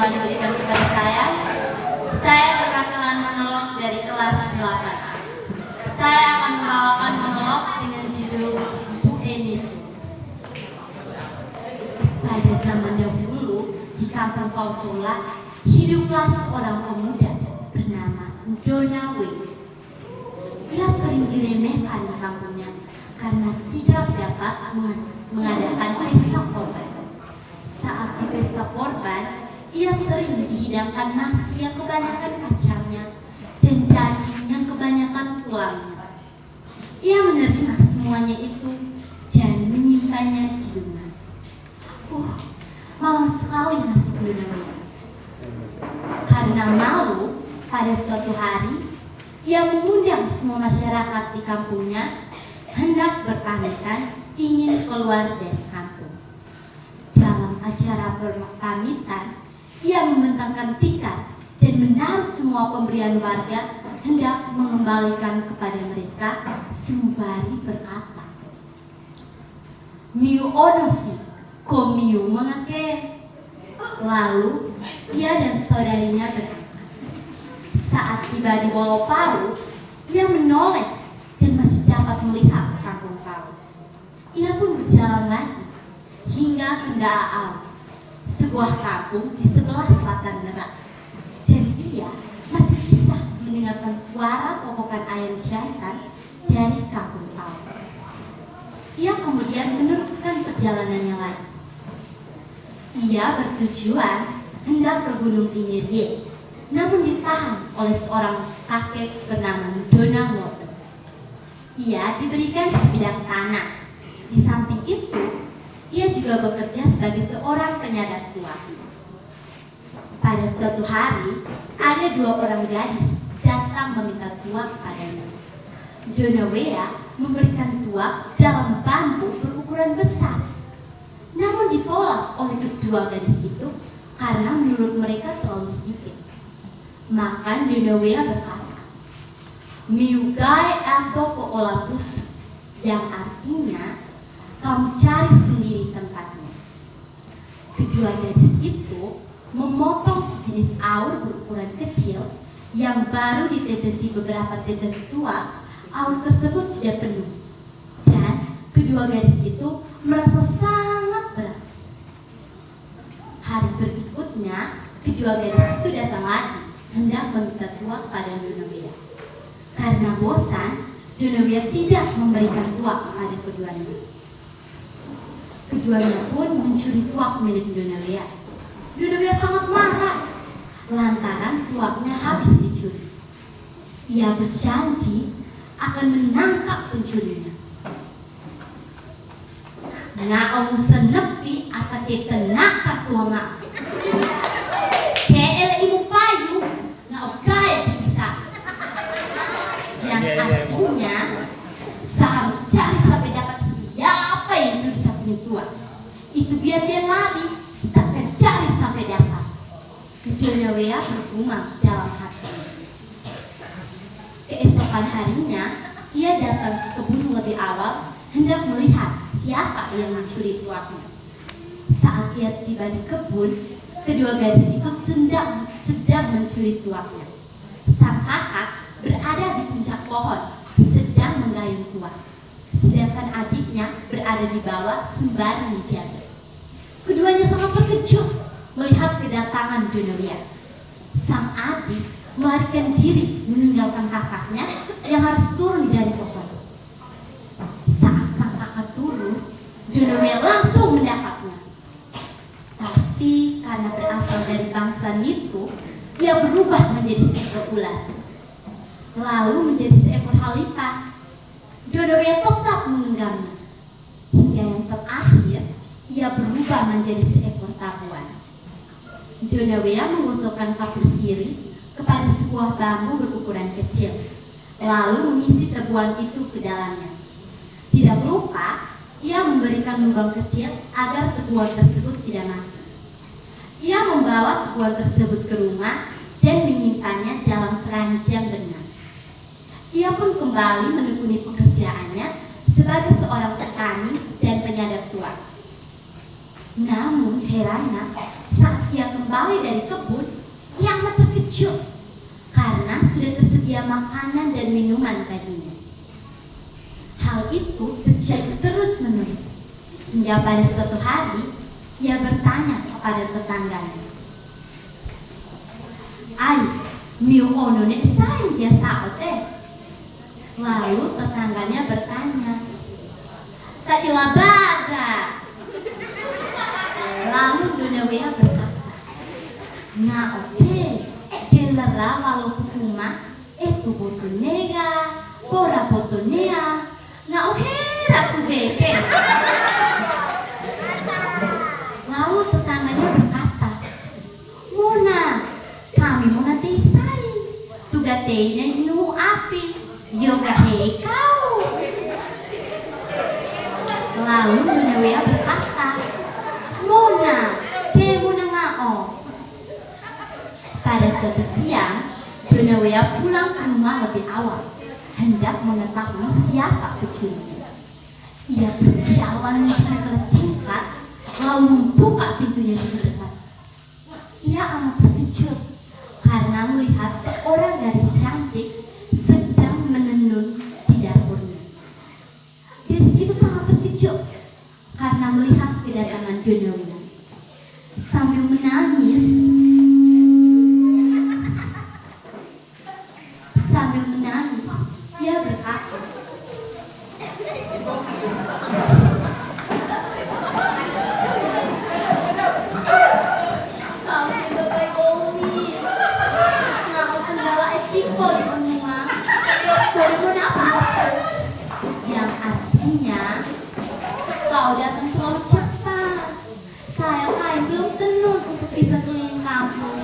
kembali berikan kepada saya berkakalan monolog dari kelas 8. Saya akan membawakan monolog dengan judul Bu Enitu. Pada zaman dahulu, di kampung Pautola, hiduplah seorang pemuda bernama Dona W. Ia sering diremehkan di kampungnya karena tidak dapat mengadakan pesta korban. Saat di pesta korban, ia sering dihidangkan nasi yang kebanyakan kacangnya dan daging yang kebanyakan tulangnya. Ia menerima semuanya itu dan menyimpannya di rumah. Malang sekali nasib Dona W. Karena malu, pada suatu hari ia mengundang semua masyarakat di kampungnya hendak berpamitan ingin keluar dari kampung. Dalam acara berpamitan, ia membentangkan tikar dan menaruh semua pemberian warga hendak mengembalikan kepada mereka sembari berkata, "Miu onosi, ko miu mengake." Lalu ia dan saudarinya berkata. Saat tiba di Wolopau, ia menoleh dan masih dapat melihat kampung Pau. Ia pun berjalan lagi hingga ke Daau, sebuah kampung di sebelah selatan Merak, dan ia masih bisa mendengarkan suara kokokan ayam jantan dari kampung Pau. Ia kemudian meneruskan perjalanannya lagi. Ia bertujuan hendak ke Gunung Inirye, namun ditahan oleh seorang kakek bernama Dona Wodo. Ia diberikan sebidang tanah. Di samping itu, ia juga bekerja sebagai seorang penyadap tua. Pada suatu hari, ada dua orang gadis datang meminta tuak padanya. Dona Wea memberikan tuak dalam bambu berukuran besar, namun ditolak oleh kedua gadis itu karena menurut mereka terlalu sedikit. Maka Dona Wea berkata, "Miugai atau ko olapus," yang artinya kamu cari sendiri tempatnya. Kedua gadis itu memotong sejenis aur berukuran kecil yang baru ditetesi beberapa tetes tuak. Aur tersebut sudah penuh dan kedua gadis itu merasa sangat berat. Hari berikutnya kedua gadis itu datang lagi hendak meminta tuak pada Dona Wea. Karena bosan, Dona Wea tidak memberikan tuak pada keduanya. Keduanya pun mencuri tuak milik Dona Wea. Dona Wea sangat marah lantaran tuaknya habis dicuri. Ia berjanji akan menangkap pencurinya. Na omu senepi atake tenaka tuanga. Keele imu payu na okaya bisa. Yang artinya saya harus cari sampai dapat siapa yang curi sapinya tua. Itu biar dia lari, saya akan cari sampai dapat. Dona Wea bergumam dalam hati. Keesokan harinya, ia datang ke kebun lebih awal hendak melihat siapa yang mencuri tuaknya. Saat ia tiba di kebun, kedua gadis itu sedang mencuri tuaknya. Sang kakak berada di puncak pohon, sedang menggayung tuak. Sedangkan adiknya berada di bawah sembari menjaga. Keduanya sangat terkejut melihat kedatangan Dona Wea. Sang adik melarikan diri meninggalkan kakaknya yang harus turun dari pohon. Saat sang kakak turun, Dona Wea langsung mendapatnya. Tapi karena berasal dari bangsa Nitu, ia berubah menjadi seekor ular, lalu menjadi seekor halipa. Dona Wea tetap menggenggamnya, hingga yang terakhir ia berubah menjadi seekor tabuan. Dona Wea menggosokkan kapur sirih kepada sebuah bambu berukuran kecil, lalu mengisi tebuan itu ke dalamnya. Tidak lupa, ia memberikan lubang kecil agar tebuan tersebut tidak mati. Ia membawa tebuan tersebut ke rumah dan menyimpannya dalam keranjang benang. Ia pun kembali menekuni pekerjaannya sebagai seorang petani dan penyadap tuak. Namun herannya, saat ia kembali dari kebun, ia amat terkejut karena sudah tersedia makanan dan minuman baginya. Hal itu terjadi terus-menerus hingga pada suatu hari ia bertanya kepada tetangganya, "Ai, miu ono nek sai biasa ote?" Lalu tetangganya bertanya, "Tak ilabaga." Lalu Donawea berkata, "Nga ote, kelera walaupun uma, itu botonega, pora botonea, nga ohera tu beke." Lalu tetangganya berkata, "Mona, kami Mona tesai, tugateinya inu api, yoga hei kau." Lalu Donawea berkata, "Mona, ke Mona ngao." Pada suatu siang, Donawea pulang ke rumah lebih awal, hendak mengetahui siapa pencurinya. Ia berjalan mencari singkat, lalu membuka pintunya dengan cepat. Ia amat terkejut karena melihat seorang gadis cantik sedang menenun di dapurnya. Gadis itu sangat terkejut karena melihat kedatangan Donawea. Sambil menangis, ia berkata, "Sampai bagai Omi, ngapa sendala etiko di rumah? Baru apa?" Yang artinya, "Kau datang terlalu cepat. Saya kain belum tenun untuk bisa keliling kampung.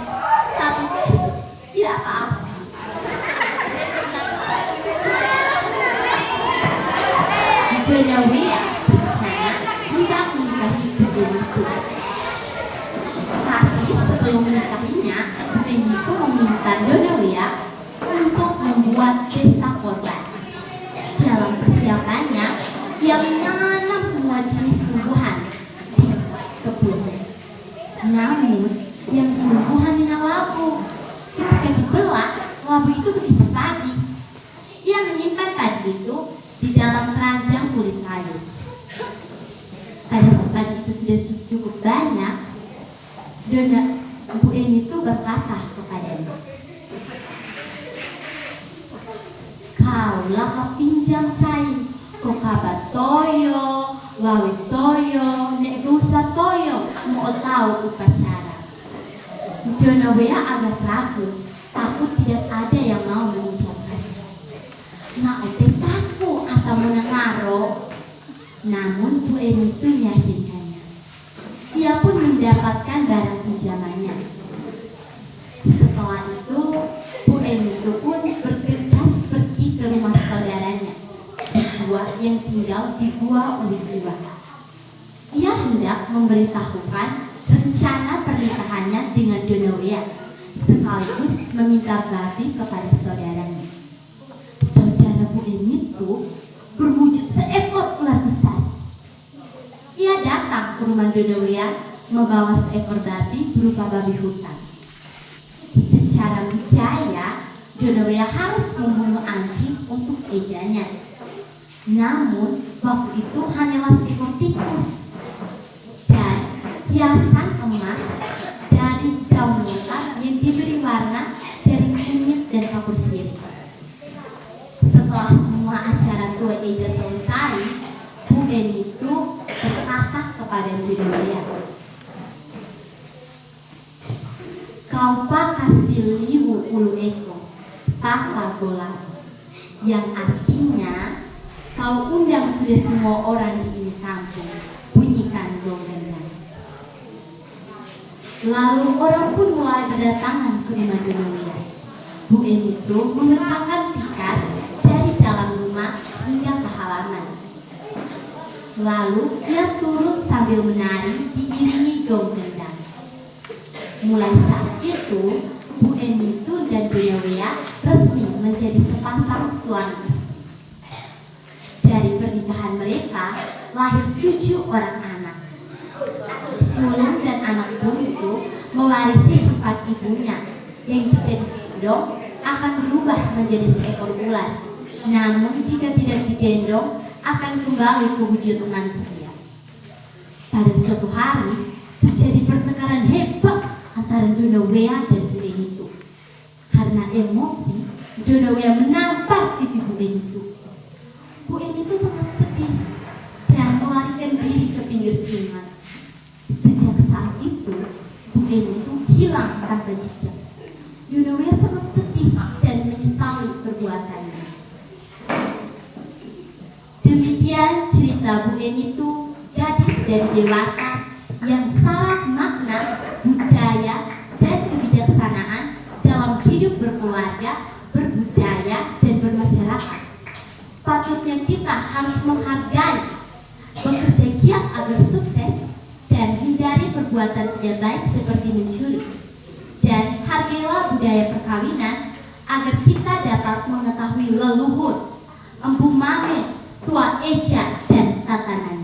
Tapi besok tidak apa-apa." Donawea berencana hendak menikahi Buden itu. Tapi sebelum menikahinya, Buden itu meminta Donawea untuk membuat pesta korban. Dalam persiapannya, ia menanam semua jenis tumbuhan di kebunnya. Namun, yang tumbuhannya labu. Ketika dibelah, labu itu berisi padi. Ia menyimpan padi itu di dalam keranjang kulit kayu. Pada saat itu sudah cukup banyak, Bu En itu berkata kepadanya, "Kaulah kapinjam sai, kokaba toyo, wawi toyo, nek gusa toyo, mau tahu upacara." Donawea agak ragu, takut tidak ada yang mau mengucapkannya. "Nah, takku atau menengaro." Namun Bu En itu meyakinkannya. Ia pun mendapatkan barang pinjamannya. Setelah itu, Bu En itu pun bergegas pergi ke rumah saudaranya, yang tinggal di Gua Ulikiwa. Ia hendak memberitahukan rencana pernikahannya dengan Donawea, sekaligus meminta babi kepada saudaranya. Saudara Bu En itu berwujud seekor ular besar. Ia datang ke rumah Donawea membawa seekor babi berupa babi hutan. Secara budaya, Donawea harus membunuh anjing untuk ejanya. Namun, waktu itu hanyalah seekor tikus dan hiasan emas dari daun lontar yang diberi warna dari kunyit dan kapur sirih. Setelah semua acara tua eja selesai, Bu En itu berkata kepada Donawea, "Kau kasih liwu ulu eko, taka bola." Yang artinya, "Kau undang sudah semua orang di ini kampung, bunyikan gongganya." Lalu orang pun mulai berdatangan ke rumah Donawea. Bu En itu membentangkan tikar dari dalam rumah hingga ke halaman. Lalu ia turun sambil menari diiringi gong gendang. Mulai saat itu, Bu En itu dan Donawea resmi menjadi sepasang suami istri. Dari pernikahan mereka lahir 7 orang anak. Sulung dan anak bungsu mewarisi sifat ibunya yang jika digendong akan berubah menjadi seekor ular, namun jika tidak digendong akan kembali ke wujud manusia. Pada suatu hari terjadi pertengkaran hebat antara Donowea dan Bu Enitu. Karena emosi, Donowea menampar pipi Bu Enitu. Bu Enitu sangat sedih dan melarikan diri ke pinggir sungai. Sejak saat itu, Bu Enitu hilang tanpa jejak. Donowea sangat sedih dan menyesali perbuatannya. Demikian cerita Bu Enitu, gadis dari dewata yang syarat makna, budaya, dan kebijaksanaan dalam hidup berkeluarga, berbudaya, dan bermasyarakat. Patutnya kita harus menghargai, bekerja giat agar sukses, dan hindari perbuatan tidak baik seperti mencuri. Dan hargailah budaya perkawinan agar kita dapat mengetahui leluhur, empu mame, tua eja, dan tatanan.